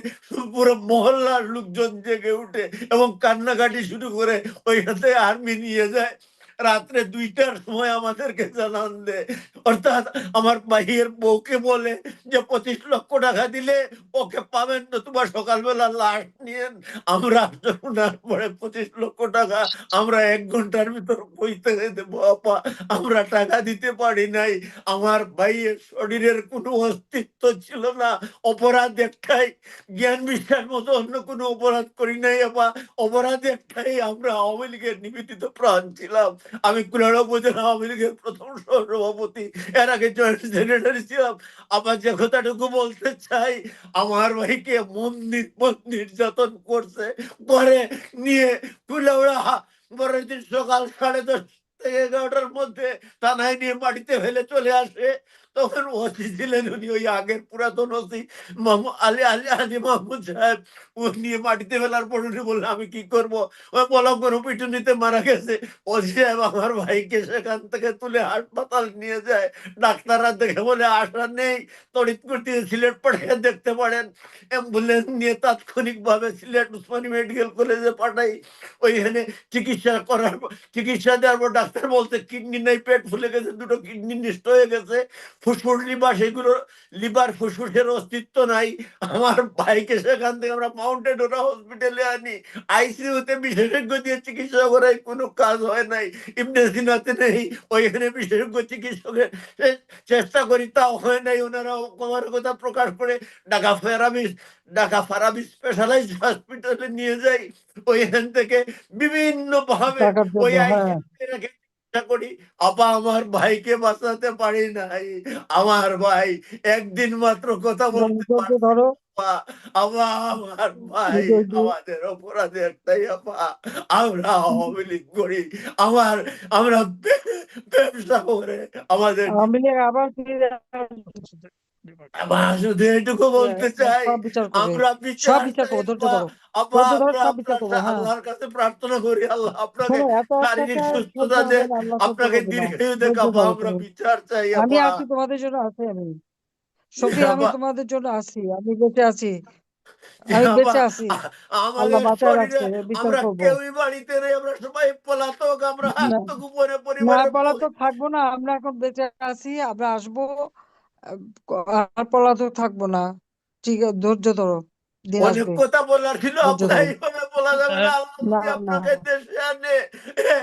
পুরো মহল্লার লোকজন জেগে উঠে এবং কান্নাকাটি শুরু করে ওইখানে আর্মি নিয়ে যায়। রাত্রে 2টার সময় আমাদেরকে জানান দেয়, অর্থাৎ আমার ভাইয়ের বউকে বলে যে 25 লক্ষ টাকা দিলে ওকে পাবেন, নতুবা সকালবেলা লাশ নিয়েন। আমরা শোনার পরে 25 লক্ষ টাকা আমরা 1 ঘন্টার ভিতর পৌঁছে দেবো আপা, আমরা টাকা দিতে পারি নাই। আমার ভাইয়ের শরীরের কোনো অস্তিত্ব ছিল না। অপরাধ একটাই, জ্ঞান বিশ্বাস মতো অন্য কোনো অপরাধ করি নাই আপা। অপরাধ একটাই, আমরা আওয়ামী লীগের নিবেদিত প্রাণ ছিলাম। আমি কুলাউড়া উপজেলা আওয়ামী লীগের প্রথম সহসভাপতি, এর আগে জয়েন্ট সেক্রেটারি ছিলাম। আবার যে কথাটুকু বলতে চাই, আমার ভাইকে মন নির্যাতন করছে, পরে নিয়ে কুলাউড়া পরের দিন সকাল 10:30 থেকে 11টার মধ্যে থানায় নিয়ে মাটিতে ফেলে চলে আসে। তখন ওসি ছিলেন উনি ওই আগের পুরাতন ওসি আলী আলী আলী মাহমুদ সাহেব। নিয়ে মাটিতে ফেলার পর উনি বললেন আমি কি করব, ওই বলা কোনো পিটুনিতে মারা গেছে। ওসি সাহেব আমার ভাইকে সেখান থেকে তুলে হাসপাতাল নিয়ে যায়। ডাক্তাররা দেখে বলে আশা নেই, তড়িৎ গতিতে সিলেট পাঠিয়ে দেখতে পারেন। অ্যাম্বুলেন্স নিয়ে তাৎক্ষণিকভাবে সিলেট উসমানী মেডিকেল কলেজে পাঠাই। ওইখানে চিকিৎসা দেওয়ার পর ডাক্তার বলতে কিডনি নেই, পেট ফুলে গেছে, দুটো কিডনি নষ্ট হয়ে গেছে, ফুসফুস লিভার সেগুলো লিভার ফুসফুসের অস্তিত্ব নাই। আমার ভাইকে সেখান থেকে আমরা মাউন্টেন ওরা হসপিটালে আনি। আইসিইউতে বিশেষজ্ঞ দিয়ে চিকিৎসা করাই কোনো কাজ হয় নাই। ইবনে সিনাতে নেই, ওইখানে বিশেষজ্ঞ চিকিৎসকের চেষ্টা করি, তাও হয় নাই। ওনারা আমার কথা প্রকাশ করে ঢাকা ফারাবি স্পেশালাইজড হসপিটালে নিয়ে যাই। ওইখান থেকে বিভিন্ন ভাবে টাকার ওই জন্য, হ্যাঁ। আইসিইউতে রেখে চিকিৎসা করি। আপা আমার ভাইকে বাঁচাতে পারি নাই। আমার ভাই একদিন মাত্র কথা বলতে ধৈর্য পারে। ধরো, আপা, আপা আমার ভাই, ধৈর্য। আমাদের অপরাধ একটাই আপা, আমরা আওয়ামী লীগ করি। আমরা ব্যবসা করে আমাদের আওয়ামী লীগ আবার ফিরে আসবে। আমার শুধু এটুকু বলতে চাই, সব বিচার করবে, আমরা সব বিচার বিচার চাই করবো। ধৈর্য আপা। ধরো, আপা ধৈর্য ধরো, আমরা সব বিচার করবো। হ্যাঁ, আল্লাহর কাছে প্রার্থনা করি, আল্লাহ আপনাকে শোনো, এত শারীরিক অত্যাচার সহ্য সুস্থতা হবে দেন, না, আল্লাহ সহ্য আপনাকে করবে না। দীর্ঘায়ু দেখ ধৈর্য আপা, ধরো আমরা তুমি। বিচার চাই আমি আপা। আছি তোমাদের জন্য, আছি আমি। সফি, আমি আপা, তোমাদের জন্য আছি, আমি বেঁচে আছি, আমি আপা, বেঁচে আছি। আল্লাহ আমাদের বাঁচায় রাখছে, শরীরে বিচার আমরা করবো। কেউই বাড়িতে নেই, আমরা সবাই পলাতক, আমরা না, আত্মগোপনে না পরিবারের পলাতক থাকবো না, আমরা এখন বেঁচে আছি, আমরা আসবো। আর পলাতক থাকবো না। ঠিক আছে, ধৈর্য ধরো, দিন অনেক আসবে। কথা বলার ছিল ধৈর্য আপা, ধরো। এইভাবে বলা যাবে না। আল্লাহ না, যদি না, আপনাকে দেশে আনে,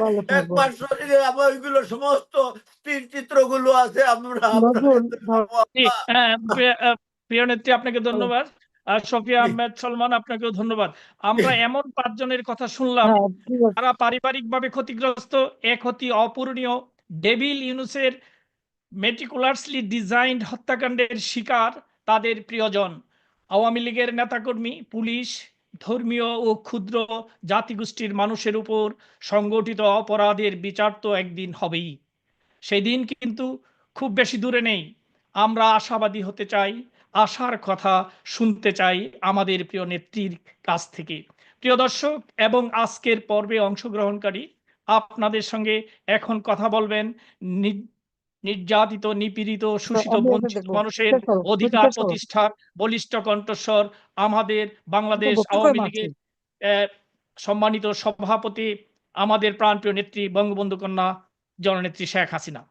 ভালো থাকবো। একবার শরীরে আমার ওইগুলো সমস্ত স্থির চিত্রগুলো আছে, আমরা আপনাকে নজরুল ধরো। জি, আপা, প্রিয় নেত্রী আপনাকে ধন্যবাদ। আর শফিয়া আহমেদ সলমান আপনাকেও ধন্যবাদ। আমরা এমন 5 জনের কথা শুনলাম হ্যাঁ, ঠিক আছে। যারা পারিবারিকভাবে ক্ষতিগ্রস্ত, এ ক্ষতি অপূরণীয়। ডেভিল ইউনুসের মেটিকুলাসলি ডিজাইনড হত্যাকাণ্ডের শিকার তাদের প্রিয়জন। আওয়ামী লীগের নেতাকর্মী, পুলিশ, ধর্মীয় ও ক্ষুদ্র জাতিগোষ্ঠীর মানুষের উপর সংগঠিত অপরাধের বিচার তো একদিন হবেই। সেই দিন কিন্তু খুব বেশি দূরে নেই। আমরা আশাবাদী হতে চাই, আশার কথা শুনতে চাই আমাদের প্রিয় নেত্রীর কাছ থেকে। প্রিয় দর্শক এবং আজকের পর্বে অংশগ্রহণকারী, আপনাদের সঙ্গে এখন কথা বলবেন নির্যাতিত, নিপীড়িত, তো শোষিত, আমি এটা বঞ্চিত দেখবো। মানুষের শেষ করো, তুমি অধিকার শেষ করো। প্রতিষ্ঠার বলিষ্ঠ কণ্ঠস্বর আমাদের বাংলাদেশ বকু করে আওয়ামী মারছি। লীগের সম্মানিত সভাপতি, আমাদের প্রাণপ্রিয় নেত্রী বঙ্গবন্ধু কন্যা জননেত্রী শেখ হাসিনা।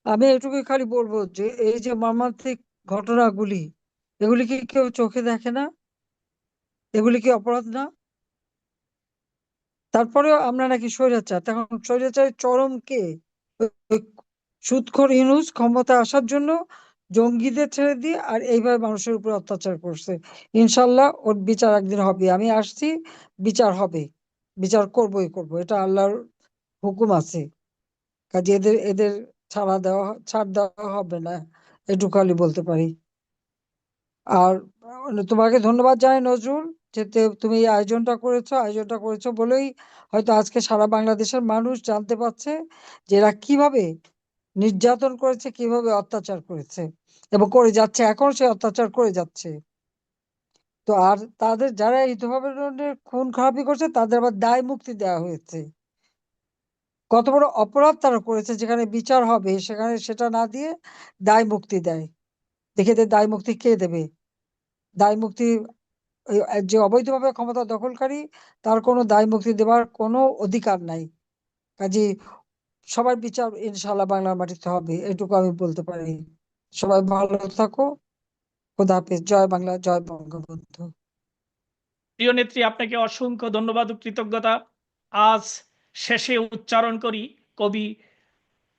আমি এটুকুই খালি বলবো যে এই যে মর্মান্তিক ঘটনাগুলি, এগুলি কি কেউ চোখে দেখে না? এগুলি কি অপরাধ না? তারপরেও আমরা নাকি স্বৈরাচার। তখন স্বৈরাচারের চরম কে? ওই সুদখোর ইউনূস ক্ষমতা আসার জন্য জঙ্গিদের ছেড়ে দিয়ে আর এইভাবে মানুষের উপর অত্যাচার করছে। ইনশাল্লাহ ওর বিচার একদিন হবে। আমি আসছি, বিচার হবে, বিচার করবই করব, এটা আল্লাহর হুকুম আছে। কাজে এদের এদের ছাড় দেওয়া হবে না, এটুকু খালি বলতে পারি। আর তোমাকে ধন্যবাদ জানাই নজরুল, যে তুমি এই আয়োজনটা করেছো বলেই হয়তো আজকে সারা বাংলাদেশের মানুষ জানতে পারছে যে এরা কিভাবে নির্যাতন করেছে, কিভাবে অত্যাচার করেছে এবং করে যাচ্ছে, এখন সে অত্যাচার করে যাচ্ছে। তো আর তাদের যারা এই ধরনের খুন খারাপি করছে তাদের আবার দায় মুক্তি দেওয়া হয়েছে। কত বড় অপরাধ তারা করেছে, যেখানে বিচার হবে সেখানে সেটা না দিয়ে দায় মুক্তি দেয়। দেখে দায় মুক্তি কে দেবে? দায় মুক্তি যে অবৈধভাবে ক্ষমতা দখলকারী, তার কোনো দায় মুক্তি দেওয়ার কোনো অধিকার নাই। কাজে সবার বিচার ইনশাআল্লাহ বাংলার মাটিতে হবে, এটুকু আমি বলতে পারি। সবাই ভালো থাকো। খোদা হাফেজ। জয় বাংলা, জয় বঙ্গবন্ধু। প্রিয় নেত্রী আপনাকে অসংখ্য ধন্যবাদ ও কৃতজ্ঞতা। আজ শেষে উচ্চারণ করি কবি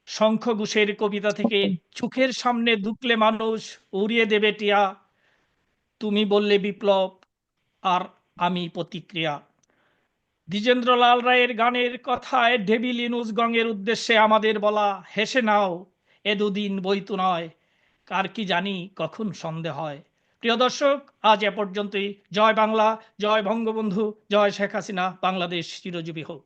শঙ্খ ঘোষের কবিতা থেকে, চোখের সামনে দুকলে মানুষ উড়িয়ে দেবে টিয়া, তুমি বললে বিপ্লব আর আমি প্রতিক্রিয়া। দ্বিজেন্দ্রলাল রায়ের গানের কথায় ডেভিল ইউনুস গঙের উদ্দেশ্যে আমাদের বলা, হেসে নাও এ দুদিন বইতু নয়, কার কি জানি কখন সন্দেহ হয়। প্রিয় দর্শক, আজ এ পর্যন্তই। জয় বাংলা, জয় বঙ্গবন্ধু, জয় শেখ হাসিনা, বাংলাদেশ চিরজীবী হোক।